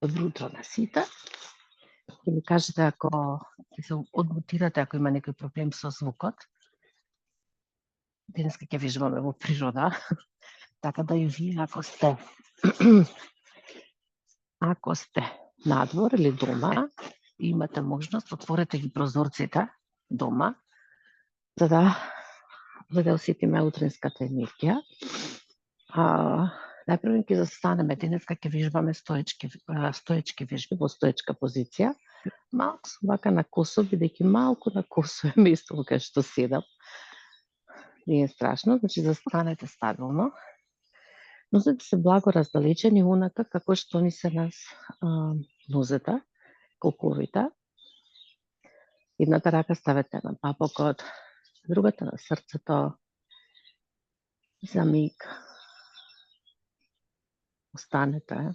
Добро утро на сите. Ќе ми кажете ако ќе се одмутирате ако има некој проблем со звукот. Денеска ќе вежбаме во природа, така да и вие ако сте надвор или дома, имате можност, отворете ги прозорците дома, за да осетиме утринската енергија. Најпрво ќе застанеме, денеска ќе вежбаме стоечки вежби во стоечка позиција. Малку вака на косо, бидејќи малку на косо е место кај што седам. Не е страшно, значи застанете стабилно. Нозете се благо раздалечени унака како што ни се нас нозете, колковите. Едната рака ставете на папокот, другата на срцето. За миг останете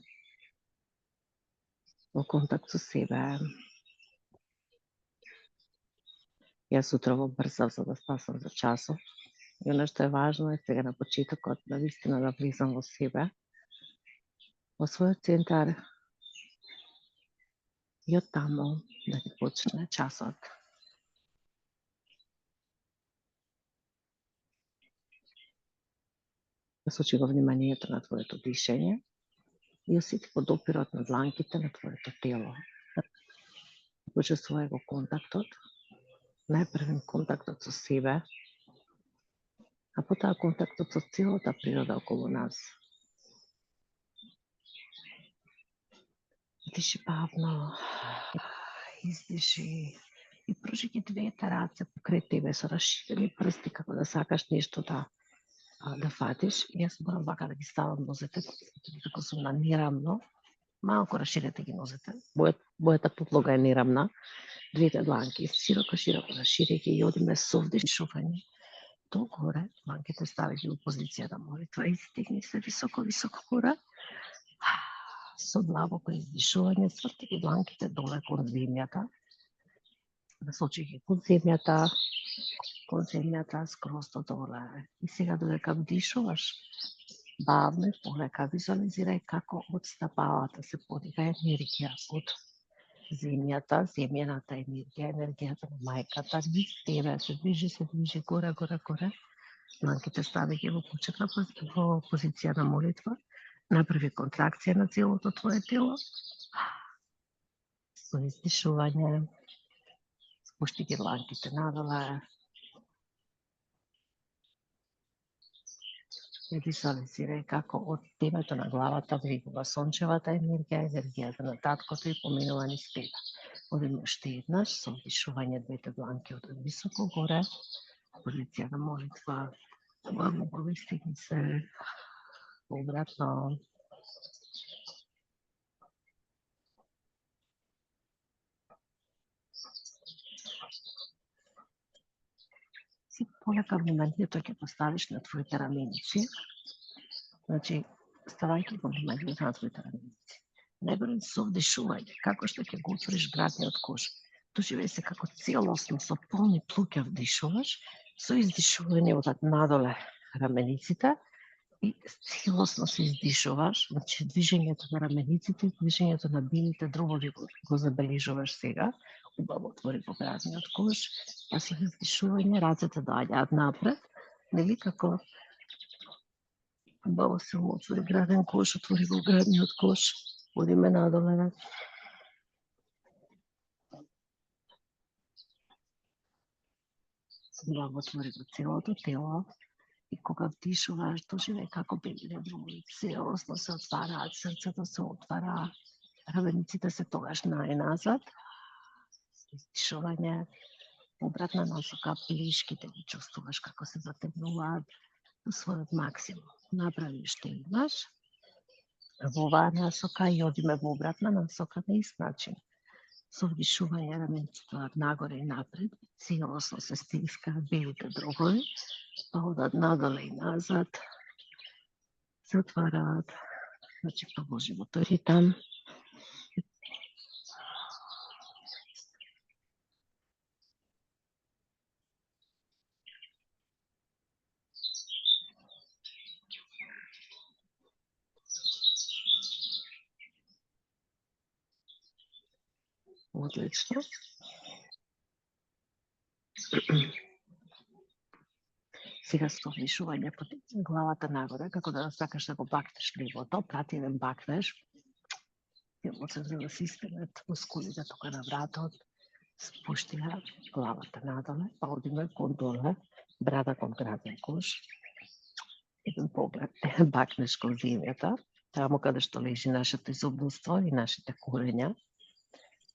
во контакт со себе. Јас утрово брзав за да спасам за часов. И оно што е важно е сега на почетокот да вистина да влизам во себе, во својот центар и од таму да ги почне часот. Насочи го вниманието на твоето дишење и осети подопирот на дланките на твоето тело. Почувствувај го контактот, најпрвен контактот со себе, а потоа контактот со целата природа околу нас. Диши бавно, издиши и прожи двете раце покрај тебе со расширени прсти, како да сакаш нешто да фатиш. Јас морам вака да ги ставам нозете, како сум на нерамно. Малку расширете ги нозете. Бојата подлога е нерамна. Двете дланки широко расшири ги и одиме со вдишување. Догоре, дланките стави ги во позиција на молитва и стигни се високо горе. Со длабоко издишување, сврти ги дланките доле кон земјата. Насочи ги кон земјата, скроз до доле. И сега додека вдишуваш, бавно и полека визуализирај како од стапалата се подига енергија од земјата, земјаната енергија, енергијата на мајката, низ тебе се движи горе. Дланките стави ги во почетна во позиција на молитва. Направи контракција на целото твое тело. Со издишување спушти ги дланките надоле. И визуализирај како од темето на главата влегува сончевата енергија, енергијата на таткото и поминува низ тебе. Одиме уште еднаш со вдишување, двете дланки од високо горе, позиција на молитва, длабоко стигни се обратно. Си полека вниманието ќе поставиш на твоите раменици. Значи, ставајќи го вниманието на твоите раменици. Најбрзо со вдишување, како што ќе го отвориш градниот кош. Доживеј се како целосно со полни плуќа вдишуваш, со издишување одат надоле рамениците и целосно се издишуваш, значи движењето на рамениците, движењето на белите дробови го забележуваш сега. Убаво отвори го градниот кош, а со издишување рацете доаѓаат напред, нели како убаво се отвори граден кош, отвори го градниот кош, одиме надоле. Убаво отвори го целото тело и кога вдишуваш, доживеј како белите дробови целосно се отвараат, срцето се отвара, рамениците се тогаш најназад. Издишување, обратна насока, плешките ги чувствуваш како се затегнуваат до својот максимум. Направи уште еднаш во оваа насока и одиме во обратна насока на ист начин. Со вдишување рамениците нагоре и напред, целосно се стискаат белите дробови, па одат надоле и назад, се отвараат, значи продолжи во тој ритам. Одлично. Сега совишување под главата нагоре, како да сакаш да го бакнеш левото, прати еден бакнеш, целоцензива системот, мускулите тука на вратот, спуштија главата надоле, па одиме кон доле, брада кон граден кош, еден поглед, бакнеш кон земјата, таму каде што лежи нашето изобилство и нашите корења,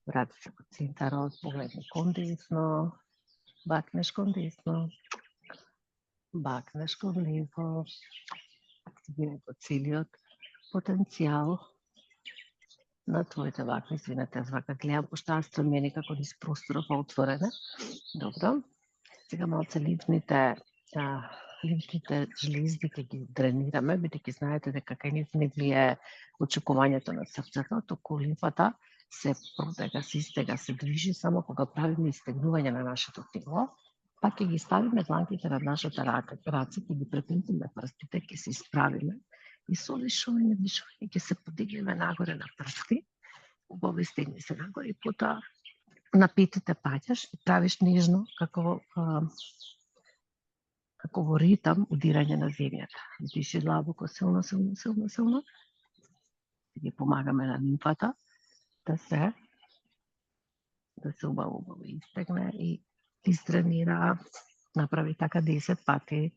врати се во центарот, погледни кон десно, бакнеш кон десно, бакнеш кон лево, активирај го целиот потенцијал на твоите вакви, извинете, вака гледам, пошто аз стремени како низ просторов отворена. Добро. Сега малце лимфните жлезди ќе ги дренираме, бидејќи знаете дека кај нив не влие очекувањето на срцето, туку лимфата се протега, се истега, се движи само кога правиме истегнување на нашето тело, па ќе ги ставиме дланките на нашата раце, ќе ги преплетиме прстите, ќе се исправиме и со дишување ќе се подигнеме нагоре на прсти, убаво истегни се нагоре и потоа на петите паѓаш и правиш нежно како во ритам удирање на земјата. Диши длабоко, силно, силно, силно, силно. Ги помагаме на лимфата да се убаво истегне и изтренира, направи така 10 пати.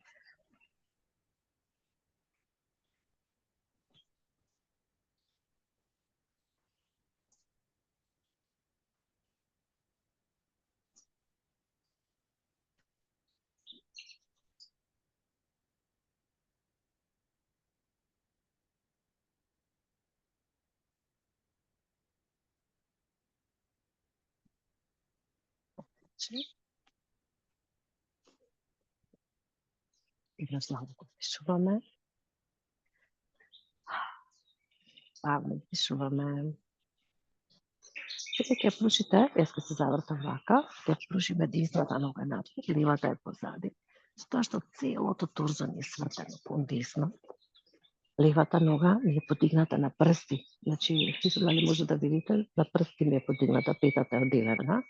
И слабоко дишуваме. Бавно дишуваме. Сега ќе прушите, јас ќе се завртам вака, ќе прушиме десната нога напред, левата е позади, затоа што целото торзо ни е свртено кон десно. Левата нога ми е подигната на прсти, значи, дали може да видите, на прсти ми е подигната, петата е одделена.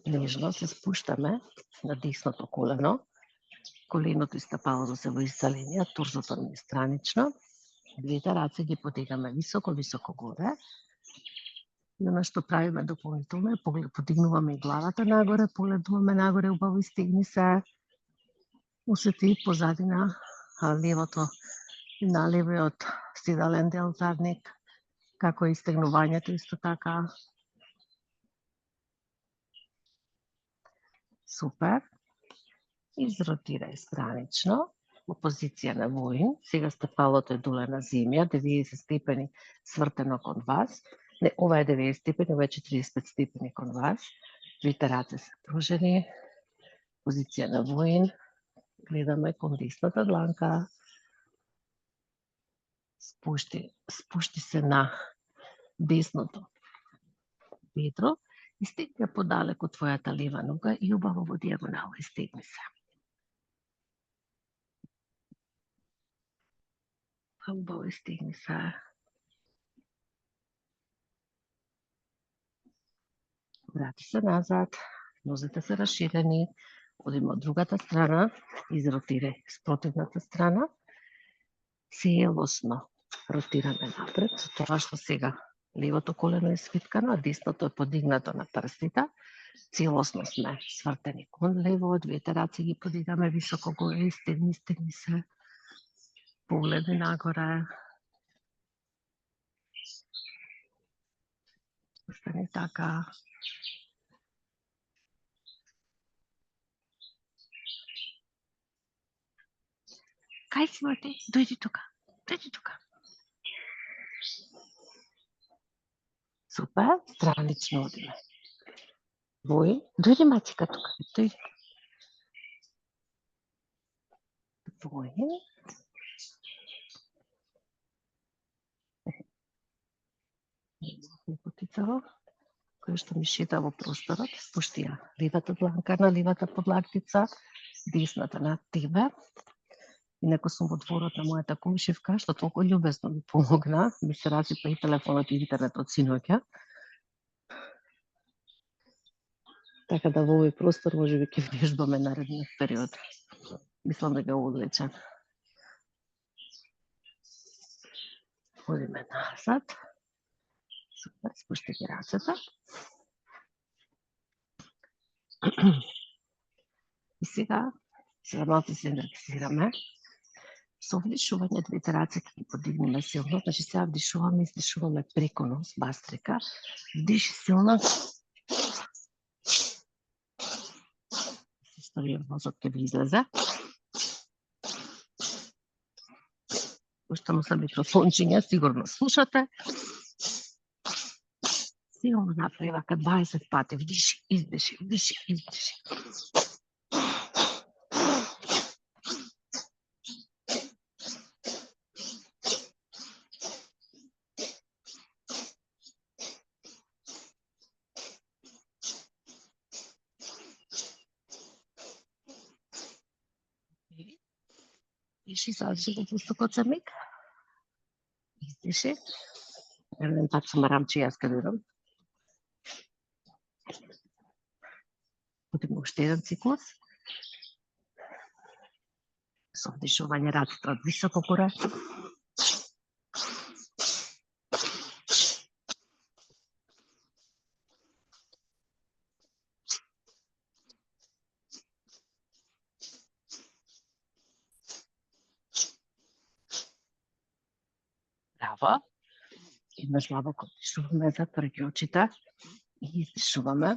Нежно се спуштаме на десното колено, коленото и стапалото се во иста линија, торзото ни е странично, двете раце ги подигаме високо, високо горе. И она што правиме дополнително е подигнуваме и главата нагоре, погледуваме нагоре, убаво истегни се, усети позади на левото и на левиот стидален дел задник, како е истегнувањето исто така. Супер. Изротирај странично во позиција на воин. Сега стапалото е доле на земја, 90 степени свртено кон вас. Не, ова е 90 степени, ова е 45 степени кон вас. Двете раце се пружени. Позиција на воин. Гледаме кон десната дланка. Спушти се на десното бедро. Истегни подалеку твојата лева нога и убаво во дијагонала истегни се. Убаво истегни се. Врати се назад, нозете се расширени, одиме од другата страна, изротирај спротивната страна, целосно ротираме напред, со тоа што сега левото колено е свиткано, а десното е подигнато на прстите, целосно сме свртени кон лево, двете раце ги подигаме високо горе, истегни се, погледи нагоре, остани така. Кај си, мојте? Дојди тука. Супер, странично одиме. Вој, дојди мацика тука, дојди. Вој. Лепотица, која што ми шета во просторот, спушти ја левата дланка на левата подлактица, десната над тебе. Инаку сум во дворот на мојата комшивка, што толку љубезно ми помогна, ми се расипа и телефонот и интернетот синоќа. Така да во овој простор можеби ќе вежбаме наредниот период. Мислам да го одличен. Одиме назад. Супер, спушти ги рацете. И сега малку се енергизираме. Со вдишување двете раце ќе ги подигнеме силно. Значи сега вдишуваме, издишуваме преко нос, бастрика. Вдиши силно. Вториот мозок ќе ви излезе. Пуштам се микрофончиња, сигурно слушате. Силно направи вака 20 пати. Вдиши, издиши, вдиши, издиши. Диши, задržи го пустокот за миг. Издиши. Еден пат со марамче јас кадирам. Потим уште еден циклус. Со вдишување рацете од високо горе. Браво. Еднаш длабоко вдишуваме, затворајќи очите и издишуваме.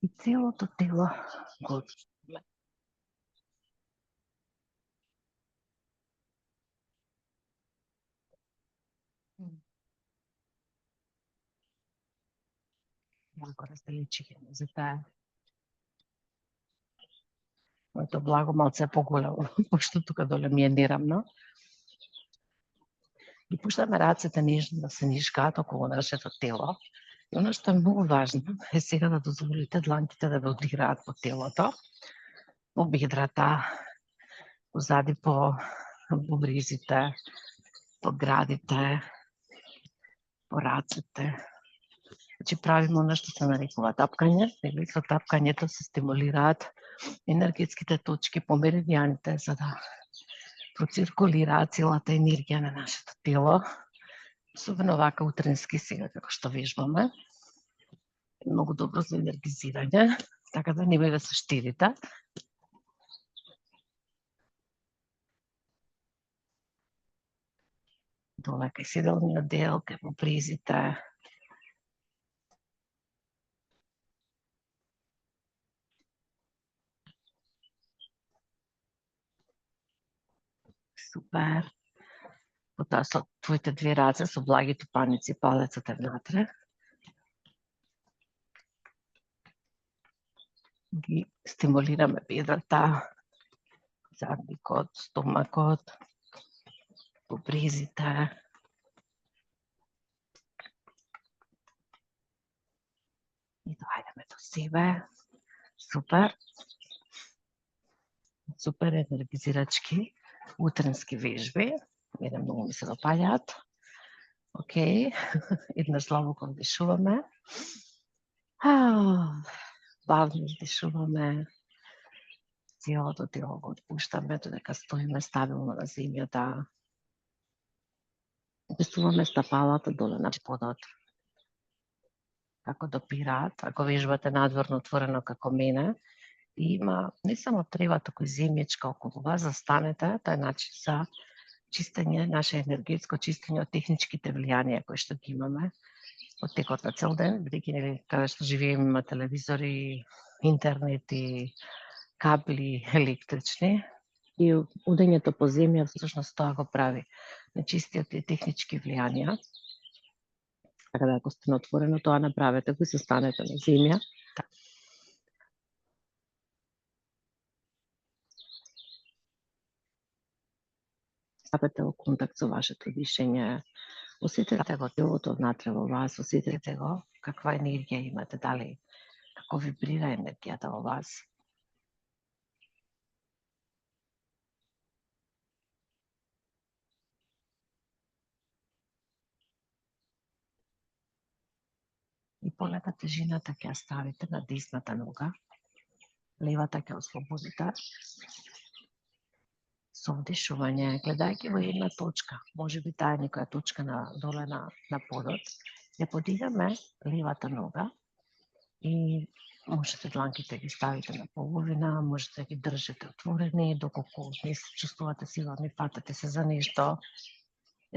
И целото тело го отпуштаме. Благо разделичи генезите. Моето благо малце поголемо, пошто тука доле ми е нерамно. И пуштаме рацете нежно да се нишкаат околу нашето тело. И оно што е многу важно е сега да дозволите дланките да ве одиграат по телото, по бедрата, позади по бубризите, по градите, по рацете. Значи правиме оно што се нарекува тапкање, или со тапкањето се стимулираат енергетските точки по меридијаните за да проциркулираат целата енергија на нашето тело. Особено вака утренски сега како што вежбаме. Многу добро за енергизирање, така да не ве се штедите. Доле кај седелниот дел, кај бубризите. Супер. Потоа со твоите две раце, со благите паници, палецот е внатре. Ги стимулираме бедрата, задникот, стомакот, бубризите. И доаѓаме до себе. Супер. Супер енергизирачки утренски вежби. Мене многу ми се допаѓаат. Океј. Еднаш длабоко вдишуваме. Бавно издишуваме. Целото тело го отпуштаме додека стоиме стабилно на земјата. Пестуваме стапалата доле на подот. Како допираат, ако вежбате надворно отворено како мене, има не само трева, туку и земјичка околу вас, застанете, тој начин за чистење, наше енергетско чистење од техничките влијанија кои што ги имаме од текот на цел ден, бидејќи нели каде што живееме има телевизори, интернет и кабели електрични. И удењето по земја всушност тоа го прави. Нечистиот и технички влијанија. Така да ако сте на отворено, тоа направете, кои се станете на земја. Стапете во контакт со вашето дишење, осетете го телото внатре во вас, осетете го каква енергија имате, дали како вибрира енергијата во вас. И полека тежината ќе ја ставите на десната нога, левата ќе ослободите. Со вдишување, гледајќи во една точка, може би таа е некоја точка доле на подот, ја подигаме левата нога и можете дланките ги ставите на половина, можете да ги држите отворени, доколку не се чувствувате сигурни, фатате се за нешто.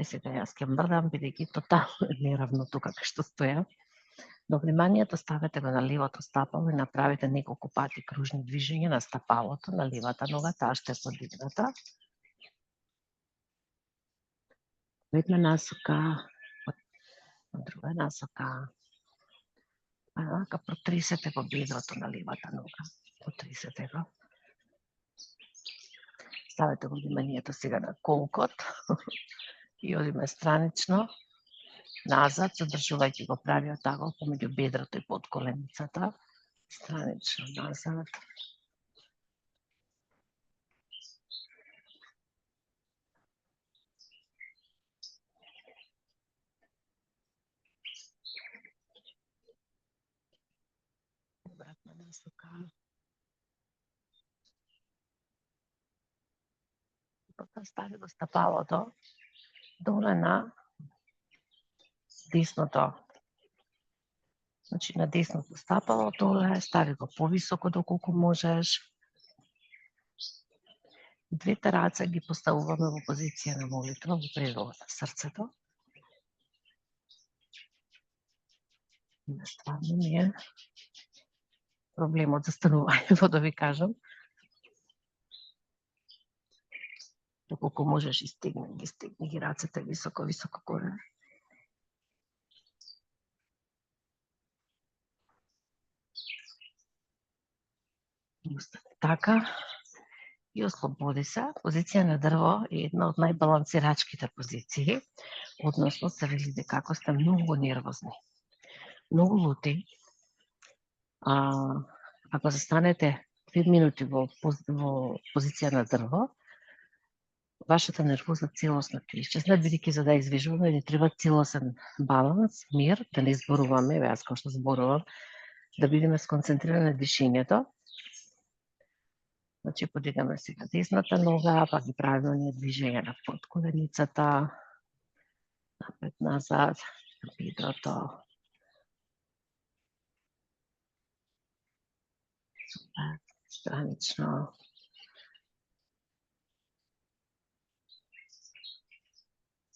Сега јас ќе мрдам, бидејќи тотално неравно тука кај што стоја. Но вниманието ставете го на левото стапало и направите неколку пати кружни движења на стапалото, на левата нога, таа што е подигната. Една насока, од друга насока. Анака протресете го бедрото на левата нога. Протресете го. Ставете го вниманието сега на колкот и одиме странично назад, задржувајќи го правиот агол помеѓу бедрото и подколеницата. Странично назад. Обратна насока. Потоа стави го стапалото доле на десното. Значи на десното стапало доле, стави го повисоко доколку можеш. Двете раце ги поставуваме во позиција на молитва, во предолот на срцето. Стварно ми е проблемот за станување, да ви кажам. Доколку можеш стегни ги рацете високо горе. Така. И ослободи се. Позиција на дрво е една од најбалансирачките позиции, односно се вели дека ако сте многу нервозни, многу лути, ако застанете 5 минути во позиција на дрво, вашата нервоза целосно ќе исчезне, бидејќи за да извежуваме ни треба целосен баланс, мир, да не зборуваме, јас како што зборувам, да бидеме сконцентрирани на дишењето. Значи, подигаме сега десната нога, па ги правиме оние движења на подколеницата, напред, назад, на бедрото. Супер, странично.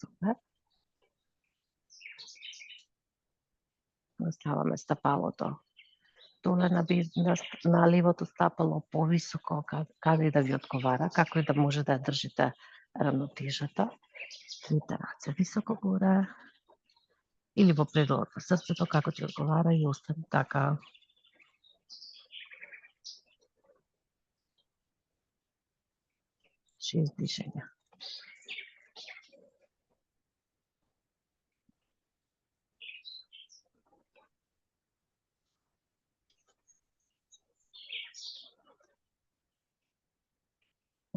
Супер. Оставаме стапалото доле на левото стапало повисоко, каде да ви одговара, како и да може да држите равнотежата. Двете раце високо горе или во предолот на срцето, како ти одговара, и остане така. Шест дишења.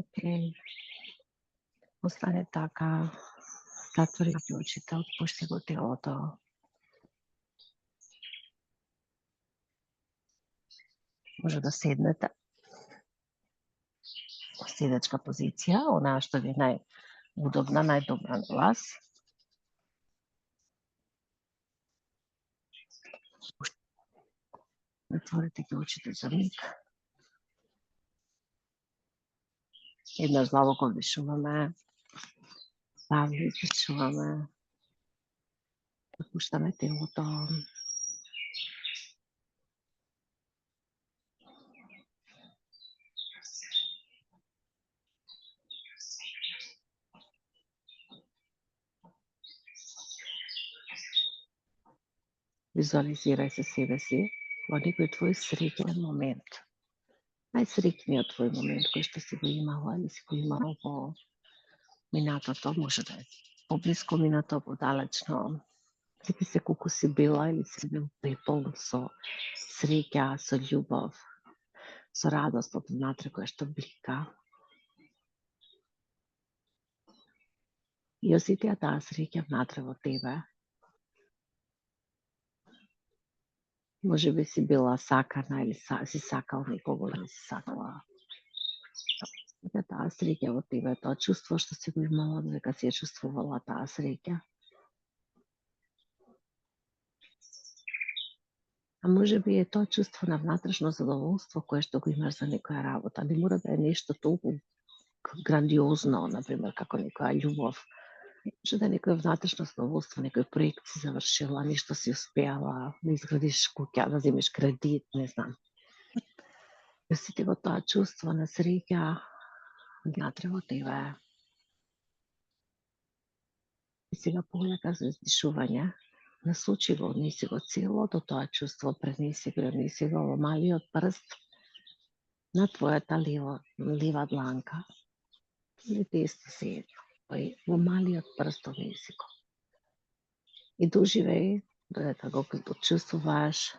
Океј. Остане така. Затвори ги очите, отпушти го телото. Може да седнете. Седечка позиција, онаа што ви е најудобна, најдобра на вас. Затворите ги очите за миг. Еднаш длабоко вдишуваме. Бавно издишуваме. Пуштаме телото. Визуализирај се себе си во некој твој среќен момент. Најсреќниот твој момент кој што си го имала или си го имала во минатото, може да е поблиско минато, подалечно. Сети се колку си била или си бил преполн со среќа, со љубов, со радост од внатре која што блика. И осети таа среќа внатре во тебе. Може би си била сакана или си сакал некого или си сакала. Дека таа среќа во тебе, тоа чувство што си го имала, дека си ја чувствувала таа среќа. А може би е тоа чувство на внатрешно задоволство кое што го имаш за некоја работа. Не мора да е нешто толку грандиозно, например, како некоја љубов. Може да е некој внатрешно задоволство, некој проект си завршила, нешто си успеала, да изградиш куќа, да земеш кредит, не знам. Да сите го тоа чувство на среќа внатре во тебе. И сега полека за издишување, насочи го, однеси го целото тоа чувство, пренеси го во малиот прст на твојата лева дланка или десна се едно. Во малиот прст однеси го. И доживеј, додека го чувствуваш,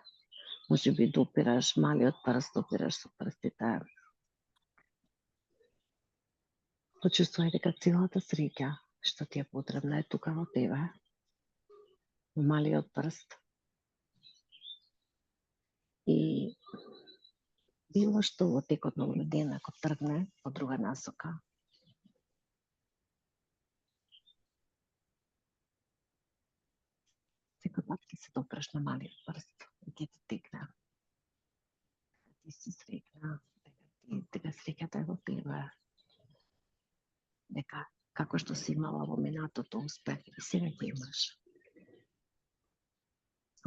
може би допираш малиот прст, допираш со прстите. Почувствувај дека целата среќа што ти е потребна е тука во тебе, во малиот прст. И било што во текот на овој ден, ако тргне во друга насока, секој пат ќе се допреш на малиот прст и ќе ти текне. Ти си среќна, дека среќата е во тебе, дека како што си имала во минатото успех и сега ќе имаш.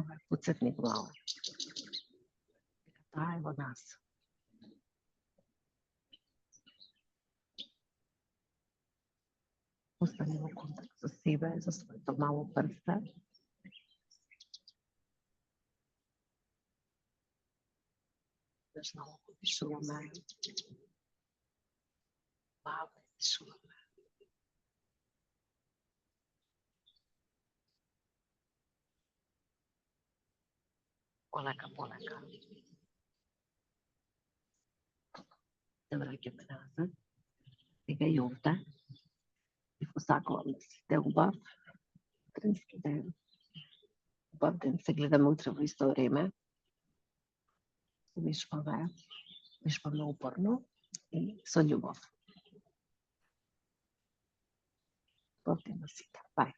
Ова е подсетник глава. Дека таа е во нас. Остани во контакт со себе, со своето мало прсте. Знаеш, малку дишуваме. Бавно дишуваме. Полека. Се враќаме назад. Сега и овде. И посакувам да сите убав утрески ден. Убав ден, се гледаме утре во исто време. Вешпаме упорно и со љубов. Убав ден на сите. Бај.